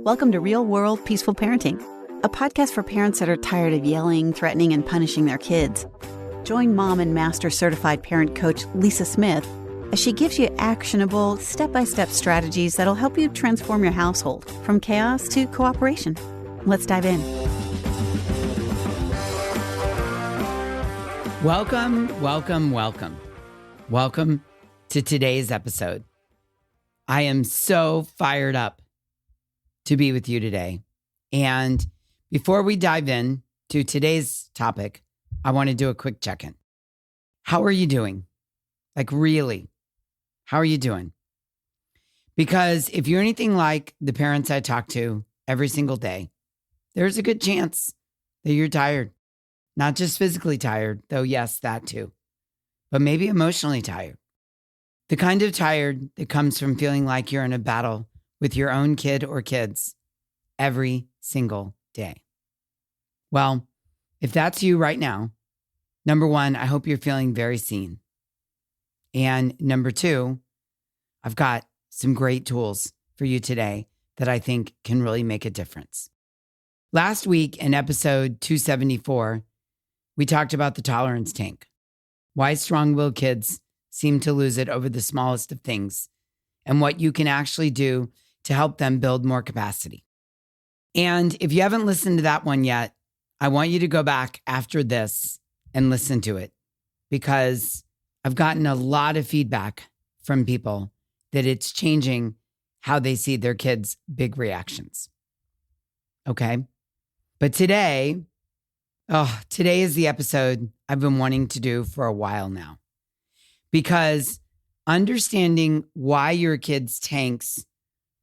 Welcome to Real World Peaceful Parenting, a podcast for parents that are tired of yelling, threatening, and punishing their kids. Join mom and master certified parent coach Lisa Smith as she gives you actionable, step-by-step strategies that'll help you transform your household from chaos to cooperation. Let's dive in. Welcome to today's episode. I am so fired up to be with you today. And before we dive in to today's topic, I want to do a quick check-in. How are you doing? Like really, how are you doing? Because if you're anything like the parents I talk to every single day, there's a good chance that you're tired. Not just physically tired, though yes, that too, but maybe emotionally tired. The kind of tired that comes from feeling like you're in a battle with your own kid or kids every single day. Well, if that's you right now, number one, I hope you're feeling very seen. And number two, I've got some great tools for you today that I think can really make a difference. Last week in episode 274, we talked about the tolerance tank, why strong-willed kids seem to lose it over the smallest of things, and what you can actually do to help them build more capacity. And if you haven't listened to that one yet, I want you to go back after this and listen to it, because I've gotten a lot of feedback from people that it's changing how they see their kids' big reactions. Okay? But today is the episode I've been wanting to do for a while now, because understanding why your kids' tanks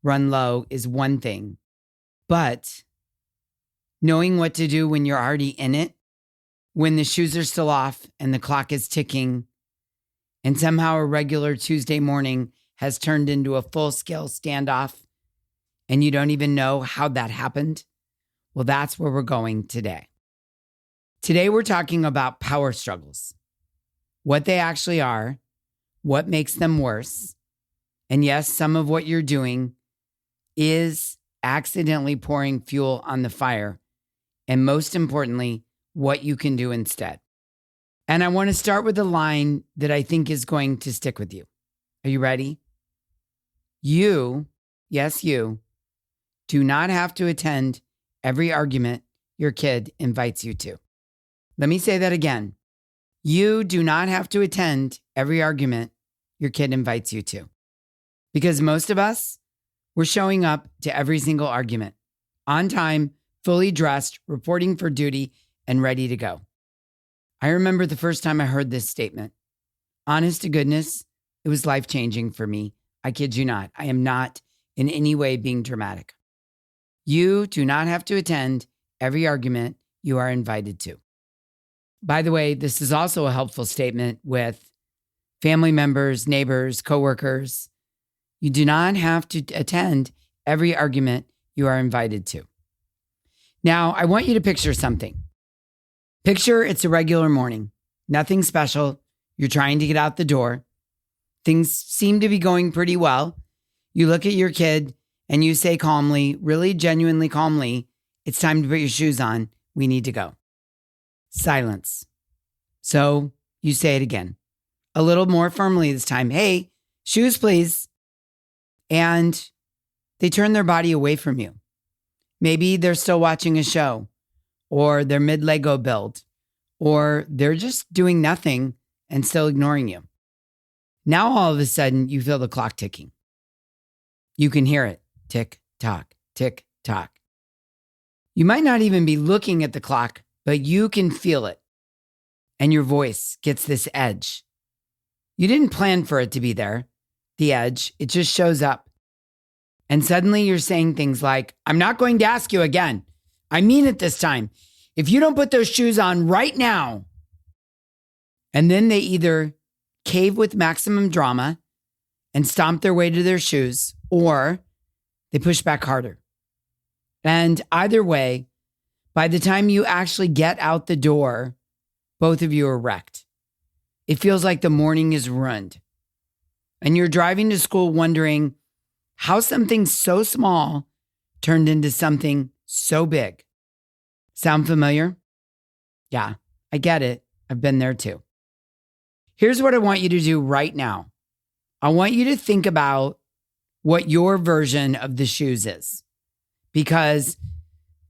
run low is one thing, but knowing what to do when you're already in it, when the shoes are still off and the clock is ticking, and somehow a regular Tuesday morning has turned into a full-scale standoff, and you don't even know how that happened, well, that's where we're going today. Today, we're talking about power struggles, what they actually are, what makes them worse, and yes, some of what you're doing is accidentally pouring fuel on the fire, and most importantly, what you can do instead. And I want to start with a line that I think is going to stick with you. Are you ready? You, yes, you, do not have to attend every argument your kid invites you to. Let me say that again. You do not have to attend every argument your kid invites you to. Because most of us, we're showing up to every single argument, on time, fully dressed, reporting for duty, and ready to go. I remember the first time I heard this statement. Honest to goodness, it was life-changing for me. I kid you not. I am not in any way being dramatic. You do not have to attend every argument you are invited to. By the way, this is also a helpful statement with family members, neighbors, coworkers. You do not have to attend every argument you are invited to. Now, I want you to picture something. Picture it's a regular morning, nothing special. You're trying to get out the door. Things seem to be going pretty well. You look at your kid and you say calmly, really genuinely calmly, it's time to put your shoes on. We need to go. Silence. So you say it again, a little more firmly this time. Hey, shoes, please. And they turn their body away from you. Maybe they're still watching a show, or they're mid-Lego build, or they're just doing nothing and still ignoring you. Now, all of a sudden, you feel the clock ticking. You can hear it. Tick, tock, tick, tock. You might not even be looking at the clock, but you can feel it. And your voice gets this edge. You didn't plan for it to be there, the edge. It just shows up. And suddenly you're saying things like, I'm not going to ask you again. I mean it this time. If you don't put those shoes on right now. And then they either cave with maximum drama and stomp their way to their shoes, or they push back harder. And either way, by the time you actually get out the door, both of you are wrecked. It feels like the morning is ruined. And you're driving to school wondering how something so small turned into something so big. Sound familiar? Yeah, I get it. I've been there too. Here's what I want you to do right now. I want you to think about what your version of the shoes is, because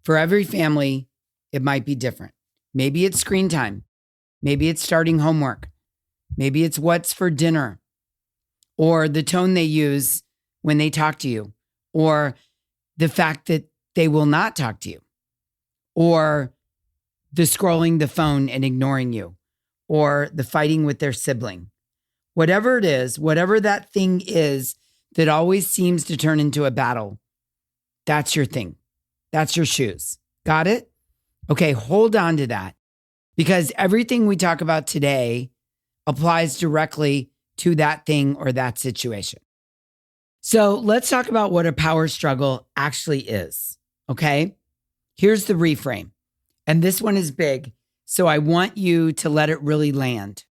for every family, it might be different. Maybe it's screen time. Maybe it's starting homework. Maybe it's what's for dinner, or the tone they use when they talk to you, or the fact that they will not talk to you, or the scrolling the phone and ignoring you, or the fighting with their sibling. Whatever it is, whatever that thing is that always seems to turn into a battle, that's your thing. That's your shoes. Got it? Okay, hold on to that, because everything we talk about today applies directly to that thing or that situation. So let's talk about what a power struggle actually is, okay? Here's the reframe, and this one is big, so I want you to let it really land.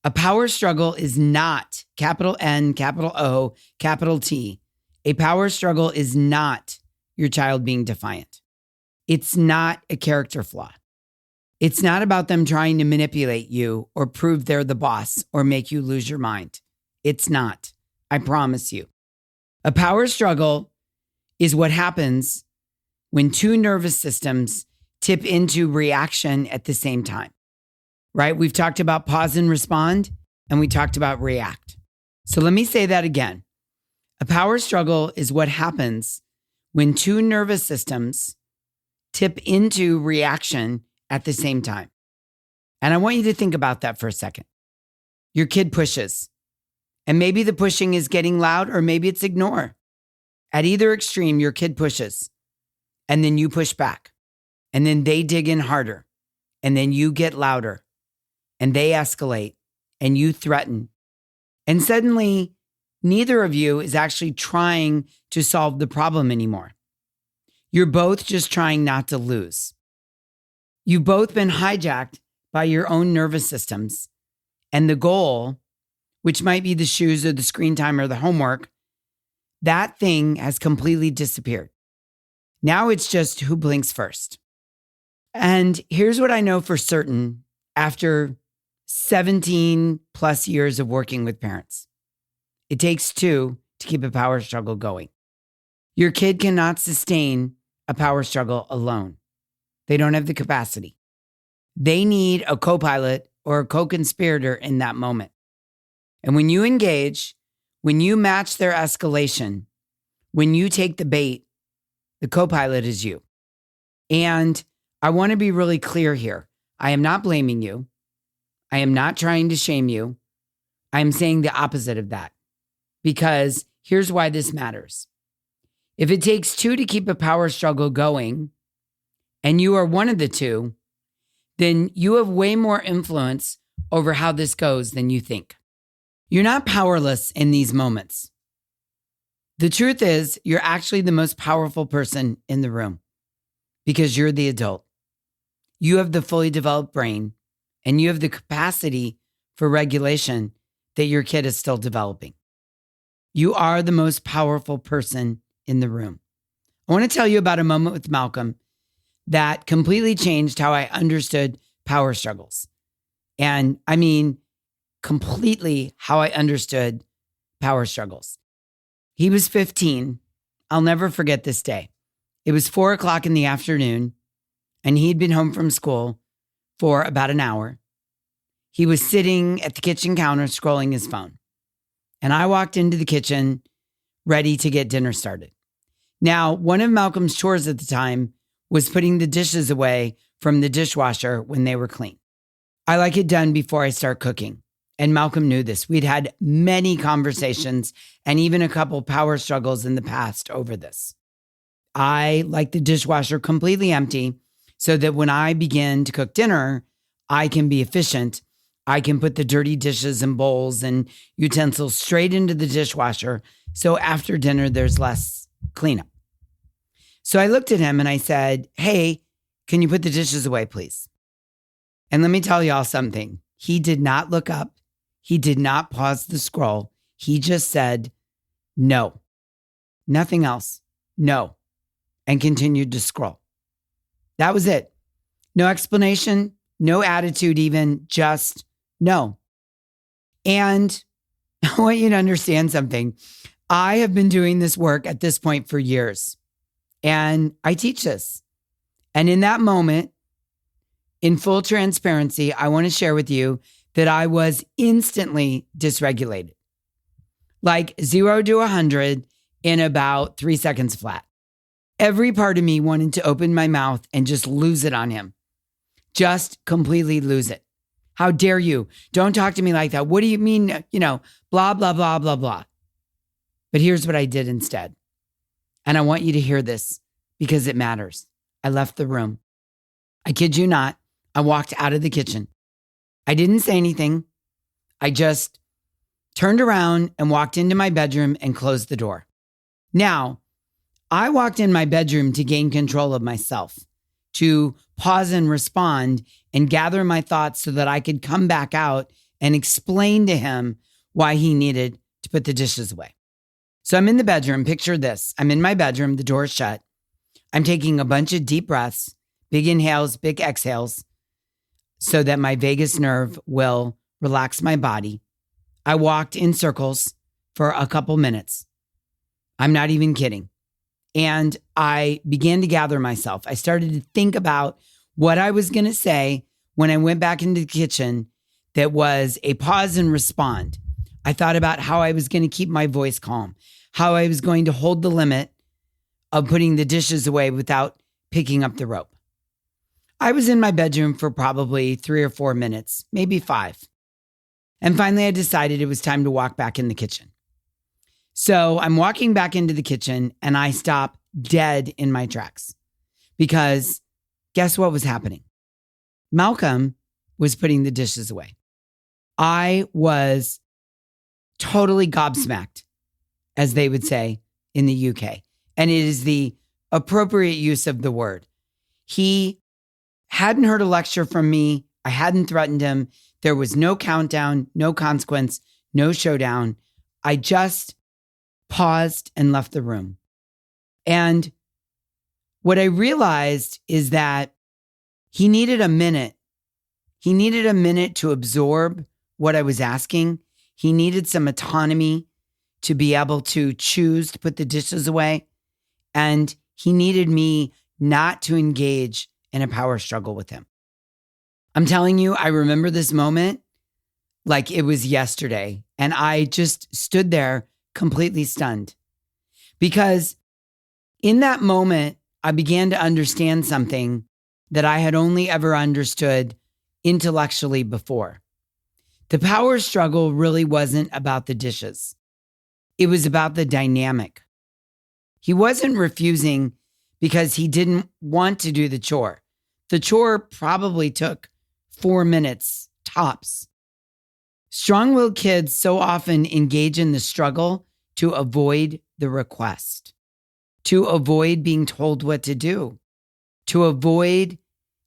A power struggle is not capital N, capital O, capital T. A power struggle is not your child being defiant. It's not a character flaw. It's not about them trying to manipulate you or prove they're the boss or make you lose your mind. It's not. I promise you. A power struggle is what happens when two nervous systems tip into reaction at the same time, right? We've talked about pause and respond, and we talked about react. So let me say that again. A power struggle is what happens when two nervous systems tip into reaction at the same time. And I want you to think about that for a second. Your kid pushes, and maybe the pushing is getting loud, or maybe it's ignore. At either extreme, your kid pushes, and then you push back, and then they dig in harder, and then you get louder, and they escalate, and you threaten. And suddenly, neither of you is actually trying to solve the problem anymore. You're both just trying not to lose. You've both been hijacked by your own nervous systems, and the goal, which might be the shoes or the screen time or the homework, that thing has completely disappeared. Now it's just who blinks first. And here's what I know for certain after 17 plus years of working with parents. It takes two to keep a power struggle going. Your kid cannot sustain a power struggle alone. They don't have the capacity. They need a co-pilot or a co-conspirator in that moment. And when you engage, when you match their escalation, when you take the bait, the co-pilot is you. And I want to be really clear here. I am not blaming you. I am not trying to shame you. I am saying the opposite of that, because here's why this matters. If it takes two to keep a power struggle going, and you are one of the two, then you have way more influence over how this goes than you think. You're not powerless in these moments. The truth is, you're actually the most powerful person in the room, because you're the adult. You have the fully developed brain, and you have the capacity for regulation that your kid is still developing. You are the most powerful person in the room. I want to tell you about a moment with Malcolm that completely changed how I understood power struggles. And I mean, completely how I understood power struggles. He was 15. I'll never forget this day. It was 4:00 in the afternoon, and he'd been home from school for about an hour. He was sitting at the kitchen counter scrolling his phone. And I walked into the kitchen ready to get dinner started. Now, one of Malcolm's chores at the time was putting the dishes away from the dishwasher when they were clean. I like it done before I start cooking. And Malcolm knew this. We'd had many conversations and even a couple power struggles in the past over this. I like the dishwasher completely empty so that when I begin to cook dinner, I can be efficient. I can put the dirty dishes and bowls and utensils straight into the dishwasher. So after dinner, there's less cleanup. So I looked at him and I said, "Hey, can you put the dishes away, please?" And let me tell y'all something. He did not look up. He did not pause the scroll. He just said, "No." Nothing else. No. and continued to scroll. That was it. No explanation, no attitude even, just no. And I want you to understand something. I have been doing this work at this point for years, and I teach this. And in that moment, in full transparency, I want to share with you that I was instantly dysregulated. Like 0 to 100 in about 3 seconds flat. Every part of me wanted to open my mouth and just lose it on him. Just completely lose it. How dare you? Don't talk to me like that. What do you mean? Blah, blah, blah, blah, blah. But here's what I did instead. And I want you to hear this because it matters. I left the room. I kid you not. I walked out of the kitchen. I didn't say anything. I just turned around and walked into my bedroom and closed the door. Now, I walked in my bedroom to gain control of myself, to pause and respond and gather my thoughts so that I could come back out and explain to him why he needed to put the dishes away. So I'm in the bedroom. Picture this. I'm in my bedroom. The door is shut. I'm taking a bunch of deep breaths, big inhales, big exhales, so that my vagus nerve will relax my body. I walked in circles for a couple minutes. I'm not even kidding. And I began to gather myself. I started to think about what I was going to say when I went back into the kitchen that was a pause and respond. I thought about how I was going to keep my voice calm, how I was going to hold the limit of putting the dishes away without picking up the rope. I was in my bedroom for probably 3 or 4 minutes, maybe 5. And finally, I decided it was time to walk back in the kitchen. So I'm walking back into the kitchen and I stop dead in my tracks because guess what was happening? Malcolm was putting the dishes away. I was totally gobsmacked, as they would say in the UK. And it is the appropriate use of the word. He hadn't heard a lecture from me. I hadn't threatened him. There was no countdown, no consequence, no showdown. I just paused and left the room. And what I realized is that he needed a minute. He needed a minute to absorb what I was asking. He needed some autonomy to be able to choose to put the dishes away. And he needed me not to engage in a power struggle with him. I'm telling you, I remember this moment like it was yesterday. And I just stood there completely stunned. Because in that moment, I began to understand something that I had only ever understood intellectually before. The power struggle really wasn't about the dishes. It was about the dynamic. He wasn't refusing because he didn't want to do the chore. The chore probably took 4 minutes tops. Strong-willed kids so often engage in the struggle to avoid the request, to avoid being told what to do, to avoid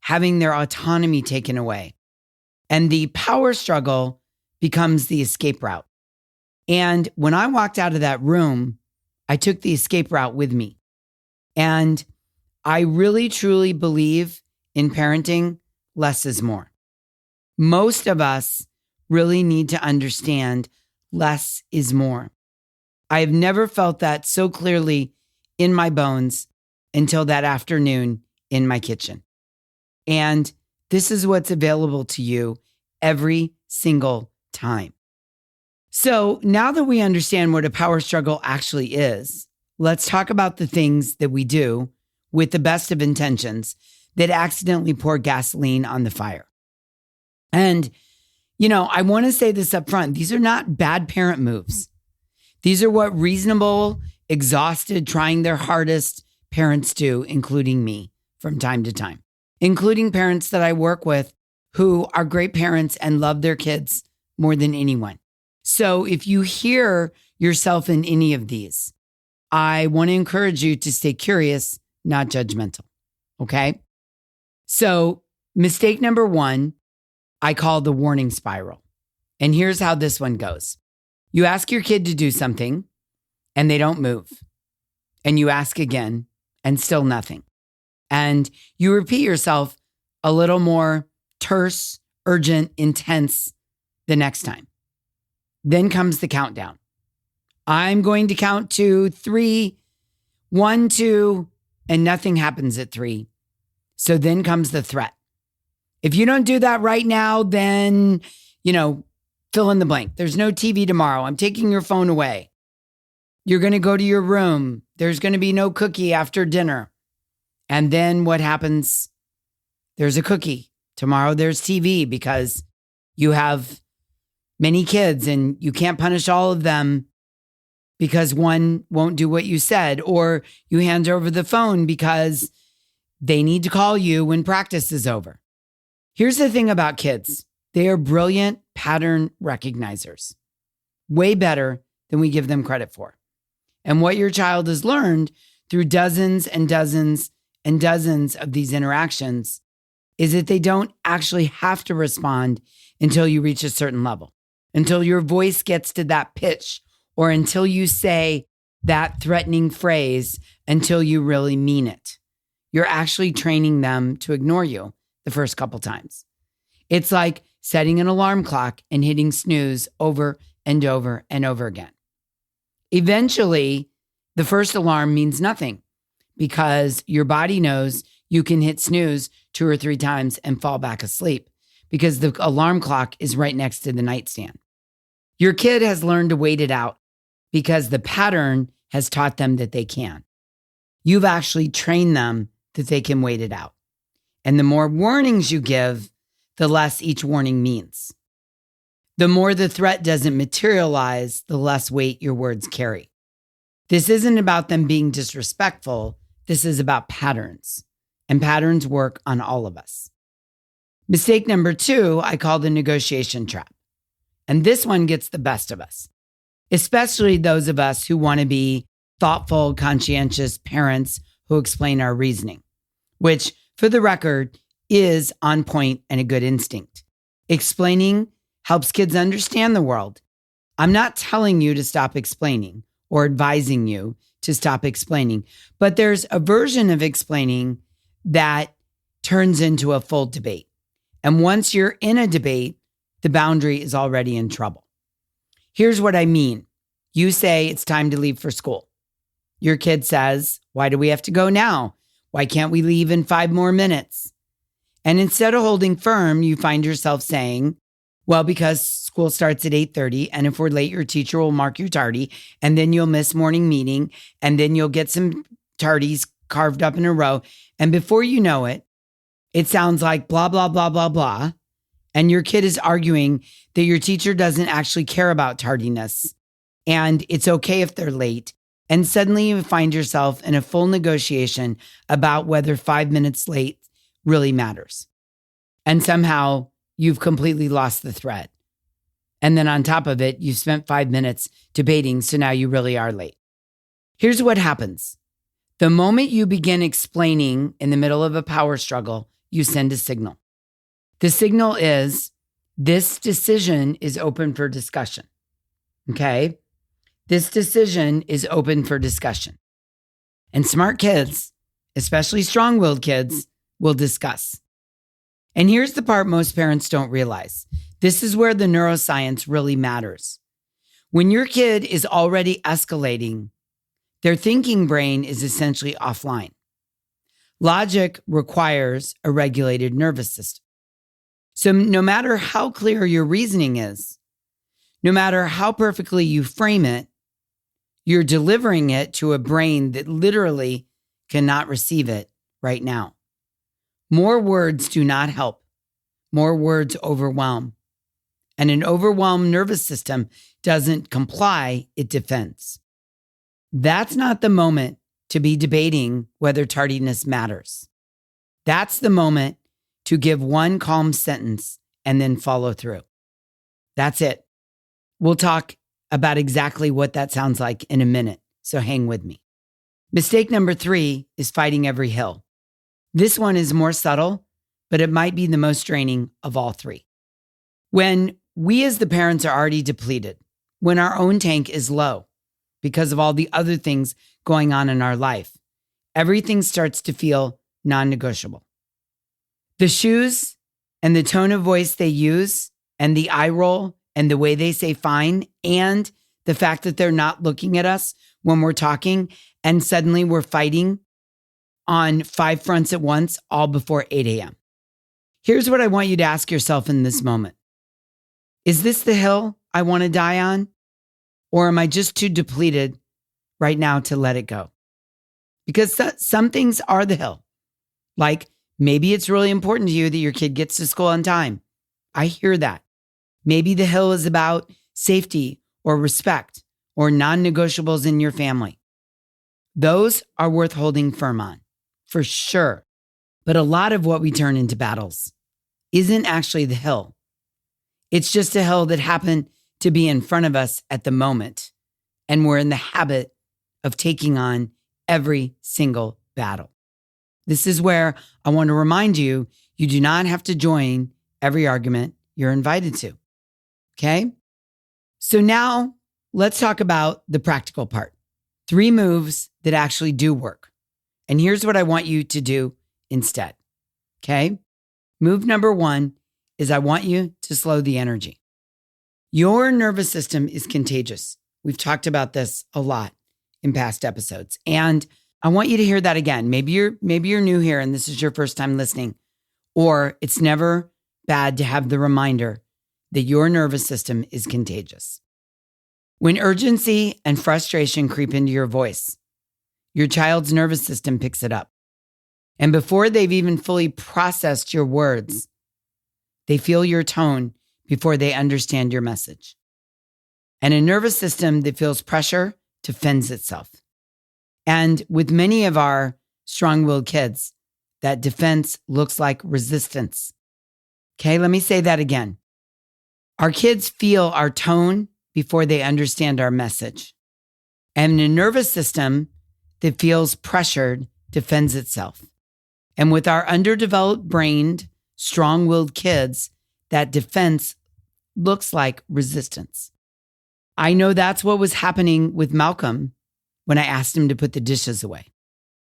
having their autonomy taken away. And the power struggle becomes the escape route. And when I walked out of that room, I took the escape route with me. And I really, truly believe in parenting, less is more. Most of us really need to understand less is more. I have never felt that so clearly in my bones until that afternoon in my kitchen. And this is what's available to you every single time. So now that we understand what a power struggle actually is, let's talk about the things that we do with the best of intentions that accidentally pour gasoline on the fire. And, I want to say this up front. These are not bad parent moves. These are what reasonable, exhausted, trying their hardest parents do, including me from time to time, including parents that I work with who are great parents and love their kids more than anyone. So if you hear yourself in any of these, I want to encourage you to stay curious, not judgmental. Okay? So mistake number 1, I call the warning spiral. And here's how this one goes. You ask your kid to do something and they don't move. And you ask again and still nothing. And you repeat yourself a little more terse, urgent, intense the next time. Then comes the countdown. I'm going to count to 3, 1, 2, and nothing happens at 3. So then comes the threat. If you don't do that right now, then, fill in the blank. There's no TV tomorrow. I'm taking your phone away. You're going to go to your room. There's going to be no cookie after dinner. And then what happens? There's a cookie. Tomorrow there's TV because you have many kids and you can't punish all of them because one won't do what you said, or you hand over the phone because they need to call you when practice is over. Here's the thing about kids. They are brilliant pattern recognizers, way better than we give them credit for. And what your child has learned through dozens and dozens and dozens of these interactions is that they don't actually have to respond until you reach a certain level, until your voice gets to that pitch, or until you say that threatening phrase, until you really mean it. You're actually training them to ignore you the first couple times. It's like setting an alarm clock and hitting snooze over and over and over again. Eventually, the first alarm means nothing because your body knows you can hit snooze 2 or 3 times and fall back asleep because the alarm clock is right next to the nightstand. Your kid has learned to wait it out because the pattern has taught them that they can. You've actually trained them that they can wait it out. And the more warnings you give, the less each warning means. The more the threat doesn't materialize, the less weight your words carry. This isn't about them being disrespectful. This is about patterns. And patterns work on all of us. Mistake number 2, I call the negotiation trap. And this one gets the best of us, especially those of us who want to be thoughtful, conscientious parents who explain our reasoning, which, for the record, is on point and a good instinct. Explaining helps kids understand the world. I'm not telling you to stop explaining or advising you to stop explaining, but there's a version of explaining that turns into a full debate. And once you're in a debate, the boundary is already in trouble. Here's what I mean. You say it's time to leave for school. Your kid says, why do we have to go now? Why can't we leave in 5 more minutes? And instead of holding firm, you find yourself saying, well, because school starts at 8:30, and if we're late, your teacher will mark you tardy, and then you'll miss morning meeting, and then you'll get some tardies carved up in a row. And before you know it, it sounds like blah, blah, blah, blah, blah. And your kid is arguing that your teacher doesn't actually care about tardiness, and it's okay if they're late. And suddenly you find yourself in a full negotiation about whether 5 minutes late really matters. And somehow you've completely lost the thread. And then on top of it, you've spent 5 minutes debating, so now you really are late. Here's what happens. The moment you begin explaining in the middle of a power struggle, you send a signal. The signal is, this decision is open for discussion. Okay? This decision is open for discussion. And smart kids, especially strong-willed kids, will discuss. And here's the part most parents don't realize. This is where the neuroscience really matters. When your kid is already escalating, their thinking brain is essentially offline. Logic requires a regulated nervous system. So no matter how clear your reasoning is, no matter how perfectly you frame it, you're delivering it to a brain that literally cannot receive it right now. More words do not help. More words overwhelm. And an overwhelmed nervous system doesn't comply, it defends. That's not the moment to be debating whether tardiness matters. That's the moment to give one calm sentence and then follow through. That's it. We'll talk about exactly what that sounds like in a minute, so hang with me. Mistake number 3 is fighting every hill. This one is more subtle, but it might be the most draining of all 3. When we as the parents are already depleted, when our own tank is low because of all the other things going on in our life, everything starts to feel non-negotiable. The shoes and the tone of voice they use and the eye roll and the way they say fine and the fact that they're not looking at us when we're talking and suddenly we're fighting on 5 fronts at once, all before 8 a.m. Here's what I want you to ask yourself in this moment. Is this the hill I want to die on? Or am I just too depleted right now to let it go? Because some things are the hill. Like maybe it's really important to you that your kid gets to school on time. I hear that. Maybe the hill is about safety or respect or non-negotiables in your family. Those are worth holding firm on, for sure. But a lot of what we turn into battles isn't actually the hill. It's just a hill that happened to be in front of us at the moment. And we're in the habit of taking on every single battle. This is where I want to remind you, you do not have to join every argument you're invited to. Okay? So now let's talk about the practical part. 3 moves that actually do work. And here's what I want you to do instead. Okay? Move number 1 is I want you to slow the energy. Your nervous system is contagious. We've talked about this a lot in past episodes. And I want you to hear that again. Maybe you're new here and this is your first time listening, or it's never bad to have the reminder that your nervous system is contagious. When urgency and frustration creep into your voice, your child's nervous system picks it up. And before they've even fully processed your words, they feel your tone before they understand your message. And a nervous system that feels pressure defends itself. And with many of our strong-willed kids, that defense looks like resistance. Okay, let me say that again. Our kids feel our tone before they understand our message. And a nervous system that feels pressured defends itself. And with our underdeveloped brained, strong-willed kids, that defense looks like resistance. I know that's what was happening with Malcolm when I asked him to put the dishes away.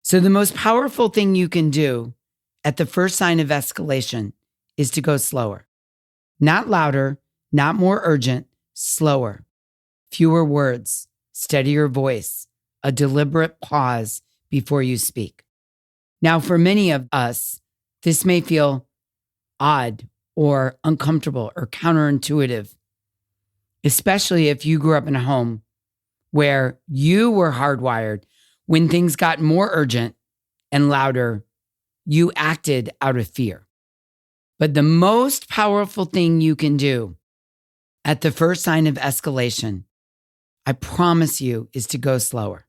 So the most powerful thing you can do at the first sign of escalation is to go slower. Not louder, not more urgent, slower. Fewer words, steadier voice, a deliberate pause before you speak. Now, for many of us, this may feel odd or uncomfortable or counterintuitive, especially if you grew up in a home where you were hardwired. When things got more urgent and louder, you acted out of fear. But the most powerful thing you can do at the first sign of escalation, I promise you, is to go slower.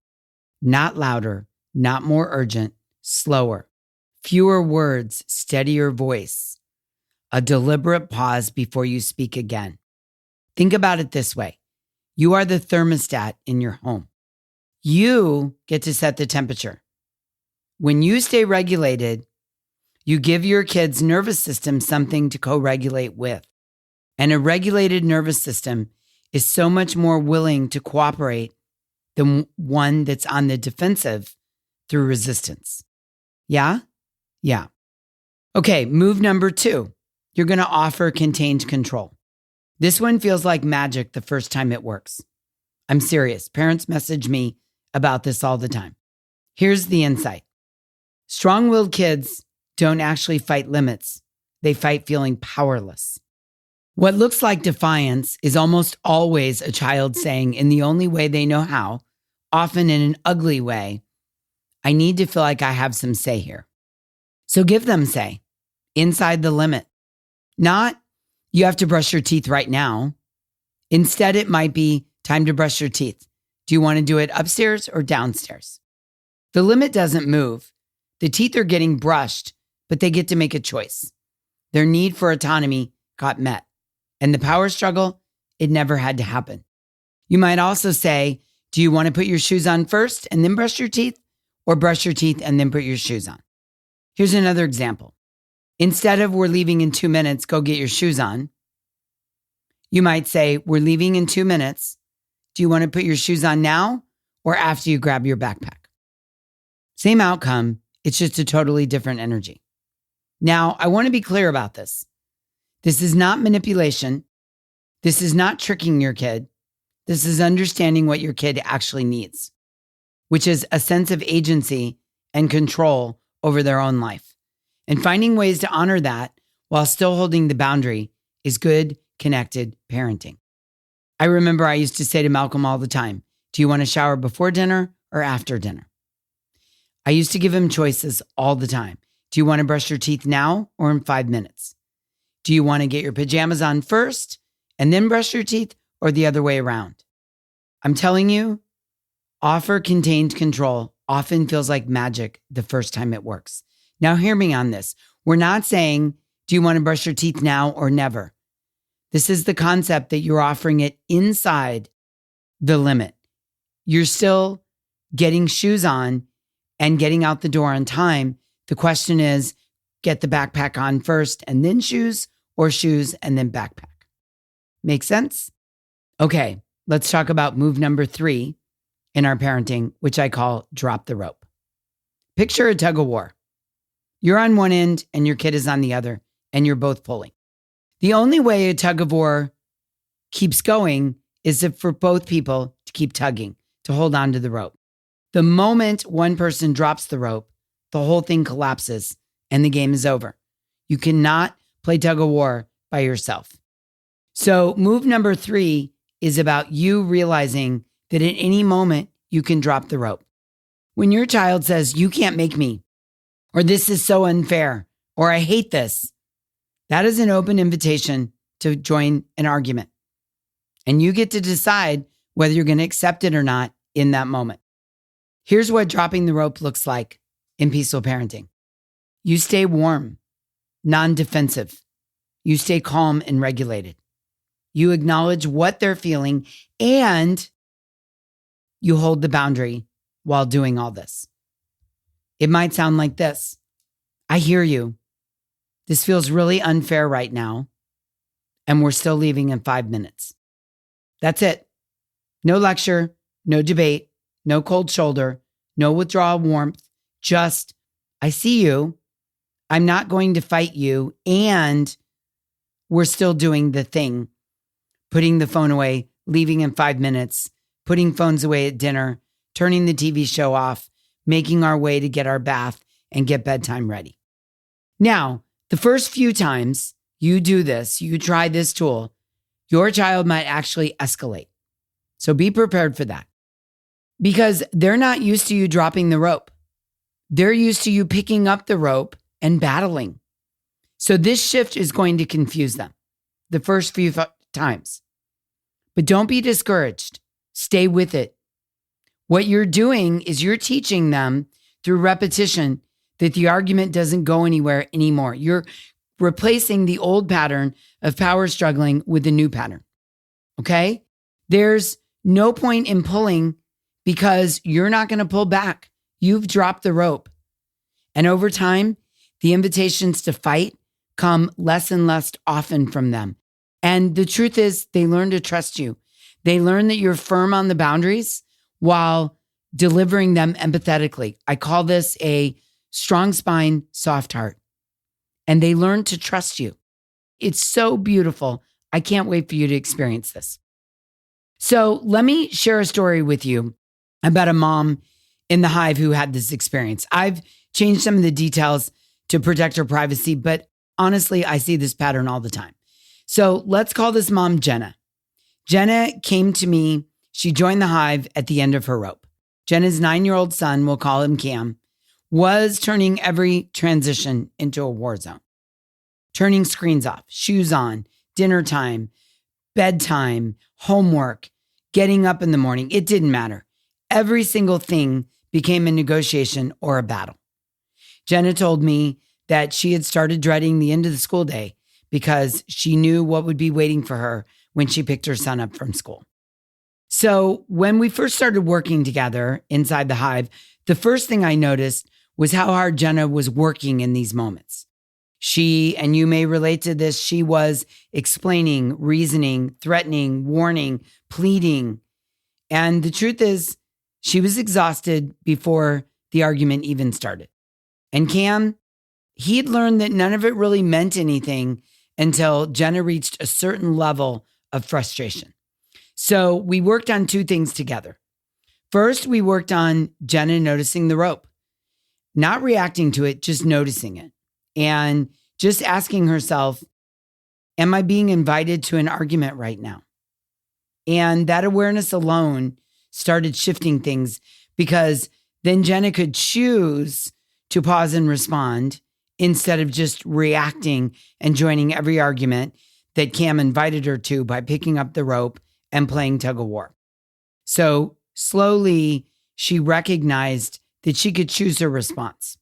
Not louder, not more urgent, slower. Fewer words, steadier voice. A deliberate pause before you speak again. Think about it this way. You are the thermostat in your home. You get to set the temperature. When you stay regulated, you give your kid's nervous system something to co-regulate with. And a regulated nervous system is so much more willing to cooperate than one that's on the defensive through resistance. Yeah? Yeah. Okay, move number 2. You're going to offer contained control. This one feels like magic the first time it works. I'm serious. Parents message me about this all the time. Here's the insight. Strong-willed kids don't actually fight limits. They fight feeling powerless. What looks like defiance is almost always a child saying in the only way they know how, often in an ugly way, I need to feel like I have some say here. So give them say, inside the limit. Not, you have to brush your teeth right now. Instead, it might be time to brush your teeth. Do you want to do it upstairs or downstairs? The limit doesn't move. The teeth are getting brushed, but they get to make a choice. Their need for autonomy got met. And the power struggle, it never had to happen. You might also say, do you want to put your shoes on first and then brush your teeth, or brush your teeth and then put your shoes on? Here's another example. Instead of we're leaving in 2 minutes, go get your shoes on, you might say, we're leaving in 2 minutes. Do you want to put your shoes on now or after you grab your backpack? Same outcome, it's just a totally different energy. Now, I want to be clear about this. This is not manipulation. This is not tricking your kid. This is understanding what your kid actually needs, which is a sense of agency and control over their own life. And finding ways to honor that while still holding the boundary is good, connected parenting. I remember I used to say to Malcolm all the time, do you want to shower before dinner or after dinner? I used to give him choices all the time. Do you want to brush your teeth now or in 5 minutes? Do you want to get your pajamas on first and then brush your teeth, or the other way around? I'm telling you, offer contained control often feels like magic the first time it works. Now hear me on this. We're not saying, do you want to brush your teeth now or never? This is the concept that you're offering it inside the limit. You're still getting shoes on and getting out the door on time. The question is, get the backpack on first and then shoes, or shoes and then backpack. Make sense? Okay, let's talk about move number 3 in our parenting, which I call drop the rope. Picture a tug of war. You're on one end and your kid is on the other, and you're both pulling. The only way a tug of war keeps going is if for both people to keep tugging, to hold on to the rope. The moment one person drops the rope, the whole thing collapses and the game is over. You cannot play tug of war by yourself. So move number 3 is about you realizing that at any moment you can drop the rope. When your child says, you can't make me, or this is so unfair, or I hate this, that is an open invitation to join an argument. And you get to decide whether you're going to accept it or not in that moment. Here's what dropping the rope looks like in peaceful parenting. You stay warm, non-defensive. You stay calm and regulated. You acknowledge what they're feeling, and you hold the boundary while doing all this. It might sound like this. I hear you. This feels really unfair right now, and we're still leaving in 5 minutes. That's it. No lecture, no debate, no cold shoulder, no withdrawal warmth. Just, I see you. I'm not going to fight you, and we're still doing the thing. Putting the phone away, leaving in 5 minutes, putting phones away at dinner, turning the TV show off, making our way to get our bath and get bedtime ready. Now, the first few times you do this, you try this tool, your child might actually escalate. So be prepared for that, because they're not used to you dropping the rope. They're used to you picking up the rope and battling. So this shift is going to confuse them the first few times. But don't be discouraged. Stay with it. What you're doing is you're teaching them through repetition that the argument doesn't go anywhere anymore. You're replacing the old pattern of power struggling with the new pattern. Okay? There's no point in pulling because you're not going to pull back. You've dropped the rope. And over time, the invitations to fight come less and less often from them. And the truth is, they learn to trust you. They learn that you're firm on the boundaries while delivering them empathetically. I call this a strong spine, soft heart. And they learn to trust you. It's so beautiful. I can't wait for you to experience this. So let me share a story with you about a mom in the Hive who had this experience. I've changed some of the details to protect her privacy, but honestly, I see this pattern all the time. So let's call this mom Jenna. Jenna came to me. She joined the Hive at the end of her rope. Jenna's 9-year-old son, we'll call him Cam, was turning every transition into a war zone. Turning screens off, shoes on, dinner time, bedtime, homework, getting up in the morning. It didn't matter. Every single thing became a negotiation or a battle. Jenna told me that she had started dreading the end of the school day because she knew what would be waiting for her when she picked her son up from school. So when we first started working together inside the Hive, the first thing I noticed was how hard Jenna was working in these moments. She, and you may relate to this, she was explaining, reasoning, threatening, warning, pleading. And the truth is, she was exhausted before the argument even started. And Cam, he'd learned that none of it really meant anything until Jenna reached a certain level of frustration. So we worked on two things together. First, we worked on Jenna noticing the rope, not reacting to it, just noticing it. And just asking herself, am I being invited to an argument right now? And that awareness alone started shifting things, because then Jenna could choose to pause and respond instead of just reacting and joining every argument that Cam invited her to by picking up the rope and playing tug of war. So slowly, she recognized that she could choose her response,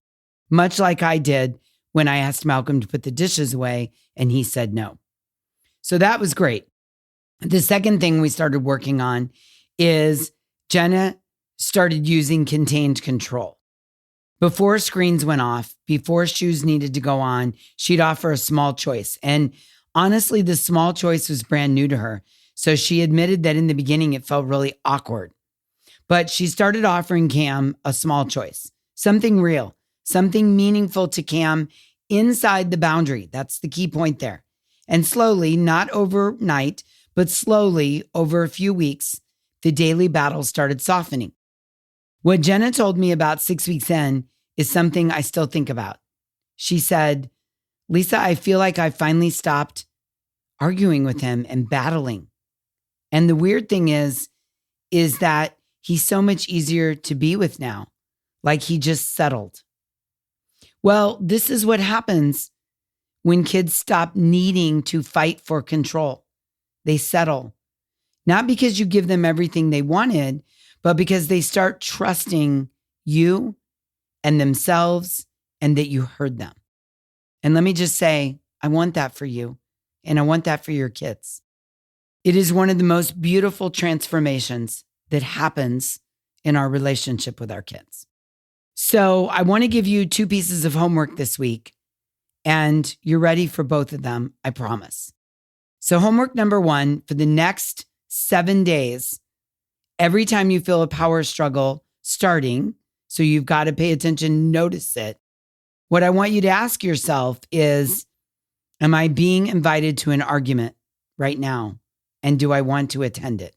much like I did when I asked Malcolm to put the dishes away and he said no. So that was great. The second thing we started working on is Jenna started using contained control. Before screens went off, before shoes needed to go on, she'd offer a small choice. And honestly, the small choice was brand new to her. So she admitted that in the beginning, it felt really awkward. But she started offering Cam a small choice, something real, something meaningful to Cam inside the boundary. That's the key point there. And slowly, not overnight, but slowly over a few weeks, the daily battle started softening. What Jenna told me about 6 weeks in is something I still think about. She said, Lisa, I feel like I finally stopped arguing with him and battling. And the weird thing is that he's so much easier to be with now, like he just settled. Well, this is what happens when kids stop needing to fight for control. They settle, not because you give them everything they wanted, but because they start trusting you and themselves and that you heard them. And let me just say, I want that for you, and I want that for your kids. It is one of the most beautiful transformations that happens in our relationship with our kids. So I want to give you 2 pieces of homework this week, and you're ready for both of them, I promise. So homework number 1, for the next 7 days, every time you feel a power struggle starting, so you've got to pay attention, notice it. What I want you to ask yourself is, am I being invited to an argument right now? And do I want to attend it?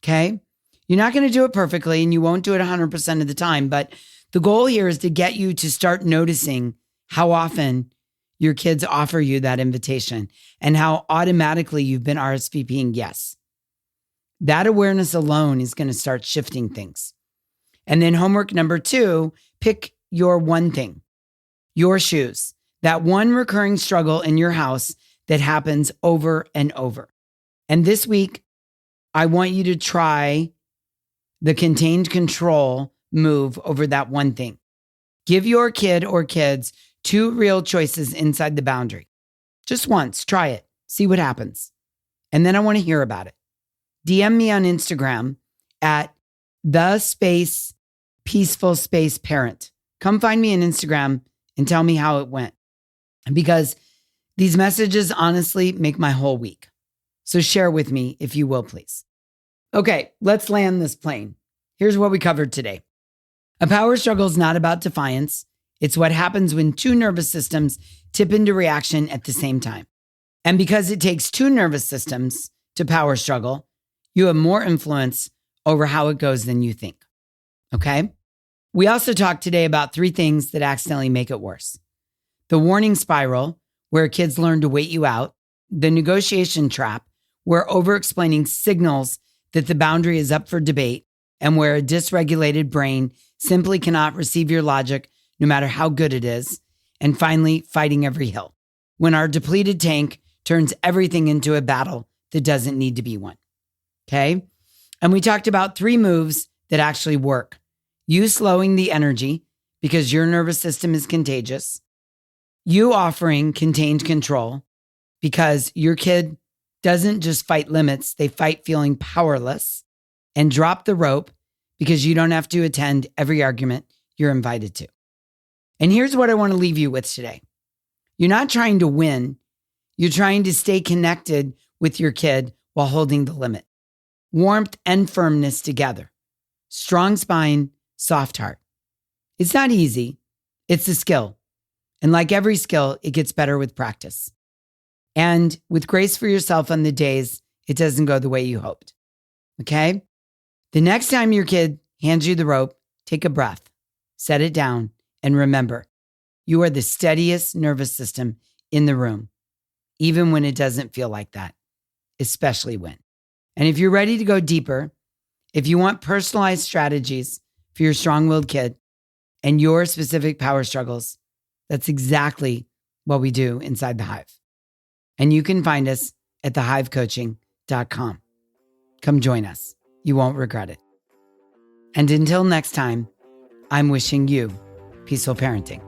Okay? You're not going to do it perfectly, and you won't do it 100% of the time, but the goal here is to get you to start noticing how often your kids offer you that invitation and how automatically you've been RSVPing yes. That awareness alone is going to start shifting things. And then homework number 2, pick your one thing, your shoes, that one recurring struggle in your house that happens over and over. And this week, I want you to try the contained control move over that one thing. Give your kid or kids 2 real choices inside the boundary. Just once, try it, see what happens. And then I want to hear about it. DM me on Instagram at @peacefulspaceparent. Come find me on Instagram and tell me how it went. Because these messages honestly make my whole week. So share with me if you will, please. Okay, let's land this plane. Here's what we covered today. A power struggle is not about defiance. It's what happens when 2 nervous systems tip into reaction at the same time. And because it takes 2 nervous systems to power struggle, you have more influence over how it goes than you think. Okay? We also talked today about 3 things that accidentally make it worse. The warning spiral, where kids learn to wait you out. The negotiation trap, where over-explaining signals that the boundary is up for debate, and where a dysregulated brain simply cannot receive your logic no matter how good it is. And finally, fighting every hill, when our depleted tank turns everything into a battle that doesn't need to be one. Okay? And we talked about 3 moves that actually work. You slowing the energy because your nervous system is contagious. You offering contained control because your kid doesn't just fight limits, they fight feeling powerless. And drop the rope because you don't have to attend every argument you're invited to. And here's what I want to leave you with today. You're not trying to win. You're trying to stay connected with your kid while holding the limit. Warmth and firmness together. Strong spine, soft heart. It's not easy. It's a skill. And like every skill, it gets better with practice. And with grace for yourself on the days it doesn't go the way you hoped. Okay? The next time your kid hands you the rope, take a breath, set it down, and remember, you are the steadiest nervous system in the room, even when it doesn't feel like that, especially when. And if you're ready to go deeper, if you want personalized strategies for your strong-willed kid and your specific power struggles, that's exactly what we do inside the Hive. And you can find us at thehivecoaching.com. Come join us. You won't regret it. And until next time, I'm wishing you peaceful parenting.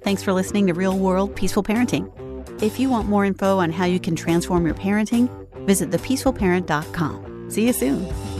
Thanks for listening to Real World Peaceful Parenting. If you want more info on how you can transform your parenting, visit thepeacefulparent.com. See you soon.